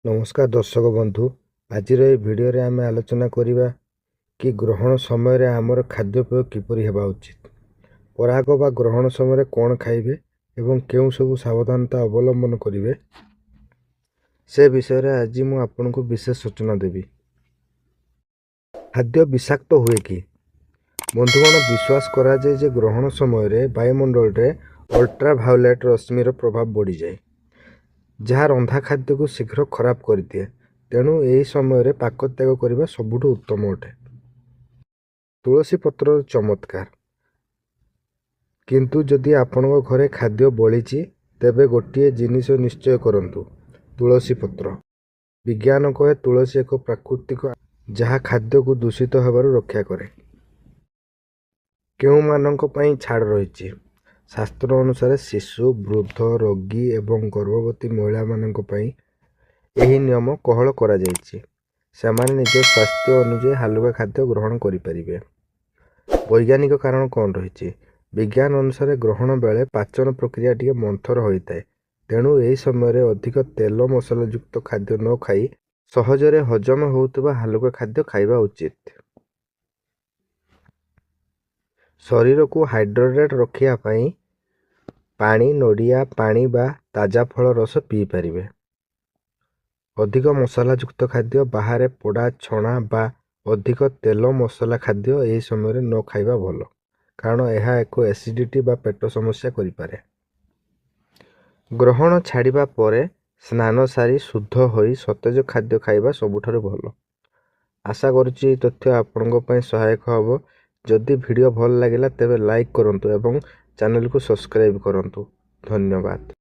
नमस्कार दर्शक बंधु। आज भिडियो रे आम आलोचना करिबा कि ग्रहण समय आमर खाद्यपेय किपरि हेबा उचित। पराग बा ग्रहण समय कौन खाइबे एवं केउ सब सावधानता अवलंबन करिवे से विषय रे आज मु आपनको विशेष सूचना देबी। खाद्य विषाक्त हुए कि बंधुगण विश्वास करा जाए जे ग्रहण समय वायुमंडल रे अल्ट्राभायोलेट रश्मिर प्रभाव बढ़ी जाए जहाँ रंधा खाद्य को शीघ्र खराब कर दिए। तेणु यही समय पाक त्याग करने सबुठ उत्तम अटे। तुलसी पत्र चमत्कार। किंतु जदि आपण घरे खाद्य बड़ी तेबे गोटे जिनिस निश्चय करंतु, तुलसी पत्र। विज्ञान कहे तुलसी एक प्राकृतिक जहाँ खाद्य को दूषित होबारु रक्षा करे। केउ मानक पई छाड़ रही। शास्त्र अनुसार शिशु, वृद्ध, रोगी एवं गर्भवती महिला मानक पई एही नियम कोहल करा जायछि। सेमाने निज स्वास्थ्य अनुसार हालुका खाद्य ग्रहण करिपारिबे। वैज्ञानिक कारण कौन रही? विज्ञान अनुसार ग्रहण बेले पाचन प्रक्रिया टिके मंथर होइताए। तेणु एही समय अधिक तेल मसला युक्त खाद्य न खाई सहजरे हजम होउतबा हालुका खाद्य खाइबा उचित। शरीर को हाइड्रेटेड रखिया पई पानी, नड़िया पानी बा ताजा फल रस पी पारिबे। अधिक मसला युक्त खाद्य बाहर पोड़ा छणा बा अधिक तेल मसला खाद्य यही समय न खाइबा भल, कारण यह एक एसिडिटी बा पेट समस्या करि पारे। ग्रहण छाड़िबा परे स्नान सारी शुद्ध होई सतेज खाद्य खाइबा सबुठारु भल। आशा करुछि तथ्य आपनको पई सहायक हबो। जदि वीडियो भल लागिला तेबे लाइक करंतु एवं चैनल को सब्सक्राइब करंतु। धन्यवाद।